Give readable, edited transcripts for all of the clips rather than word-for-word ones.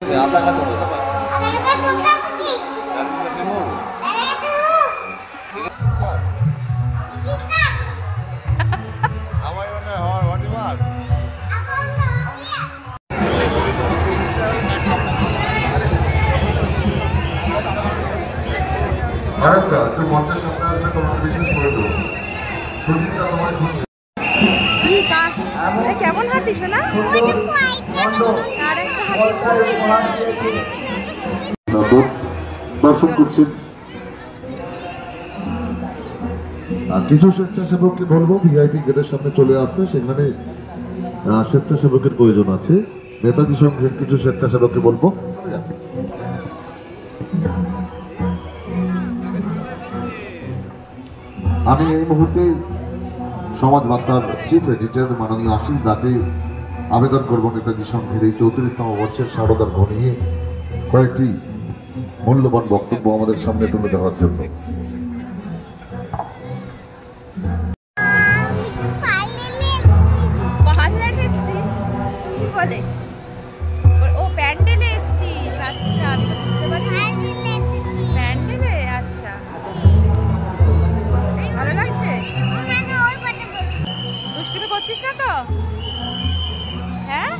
आता का चलो आता তুই মঞ্চের সামনে আসলে তোমার বিশেষ করে দেবো কেমন হাতি শোনা দর্শন করছেন। কিছু স্বেচ্ছাসেবককে বলবো ভিআইপি গেটের সামনে চলে আসতে, সেখানে স্বেচ্ছাসেবকের প্রয়োজন আছে। নেতাজি সংঘের কিছু স্বেচ্ছাসেবককে বলবো। আমি এই মুহূর্তে সমাজ বার্তার চিফ এডিটর মাননীয় আশিস দাকে আবেদন করব নেতাজি সংঘের এই 34তম বর্ষের শারদার্ঘ নিয়ে কয়েকটি মূল্যবান বক্তব্য আমাদের সামনে তুলে ধরার জন্য। করছিস না তো? হ্যাঁ,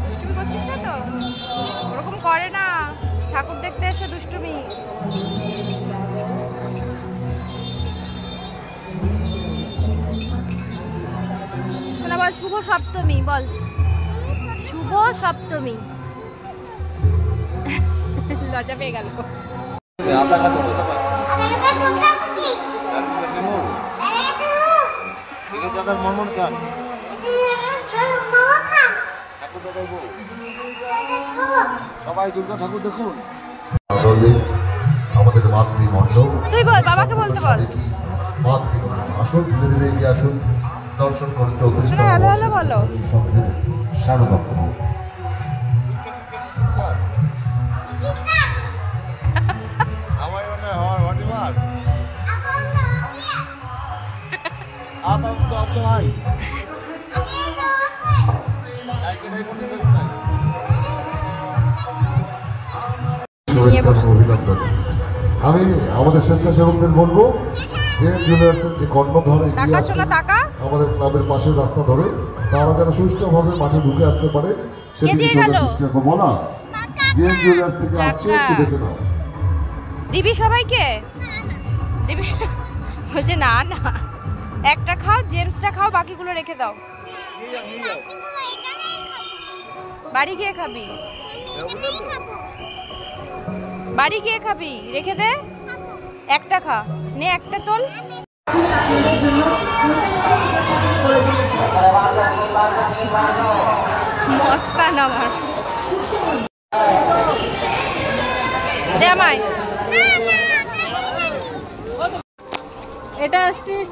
দুষ্টুমি করছিস না তো? ওরকম করে না, ঠাকুর দেখতে এসে দুষ্টুমি। শোনা বল, শুভ সপ্তমী বল, শুভ সপ্তমী। লজ্জা পেয়ে গেল। সবাই দুর্গা ঠাকুর দেখুন। আমাদের মাতৃমণ্ডপ, তুই বল, বাবাকে বলতে বল। আসুন, ধীরে ধীরে এগিয়ে আসুন, দর্শন করে চৌধুরী হ্যালো হ্যালো বলো। স্বাগতম। आप तो अच्छा भाई আমি আমাদের স্বেচ্ছাসেবকদের বলবো যে জুয়েলার্সের যে কর্ণধর আমাদের ক্লাবের পাশের রাস্তা ধরে তারা যেন সুষ্ঠুভাবে মাঠে ঢুকে আসতে পারে সেদিকে বলা। যে জুয়েলার্স থেকে আসছে একটু দেখে নাও। দিবি সবাইকে? দিবি বলছে না না, একটা খাও, জেমসটা খাও, বাকিগুলো রেখে দাও। বাড়ি গিয়ে খাবি? বাড়ি গিয়ে খাবি? রেখে দে, একটা খা, নে একটা তোল। মস্তান আমার দে আমায়। এটা আসছিস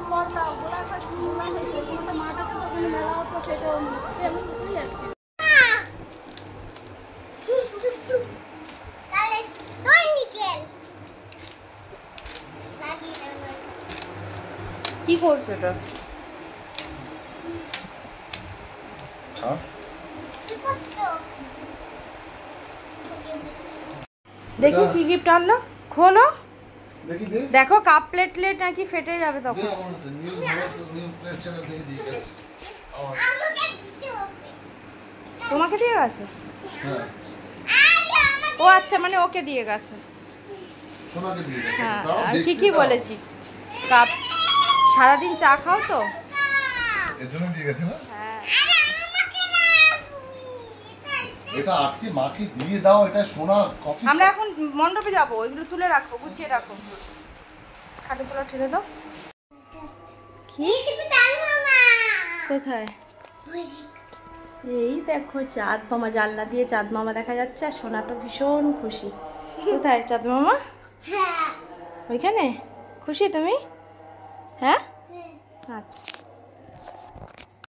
কি করছো এটা? দেখি কি গিফট আনলো, খোলো। দেখো কাপ প্লেট নাকি ফেটে যাবে তখন। তোমাকে দিয়ে গেছে? ও আচ্ছা, মানে ওকে দিয়ে গেছে। হ্যাঁ, আর কি বলেছি, কাপ সারাদিন চা খাও তো এজন্য দিয়ে গেছে না? এটা আটকে মাকে দিয়ে দাও, এটা সোনা কফি। আমরা এখন মণ্ডপে যাবো, এগুলো তুলে রাখো, গুছিয়ে রাখো। খাটে তোলা ঠেলে দাও। কি কোথায়? এই দেখো চাঁদ মামা, জানলা দিয়ে চাঁদ মামা দেখা যাচ্ছে, আর সোনা তো ভীষণ খুশি। কোথায় চাঁদ মামা? ওইখানে খুশি তুমি? হ্যাঁ, আচ্ছা।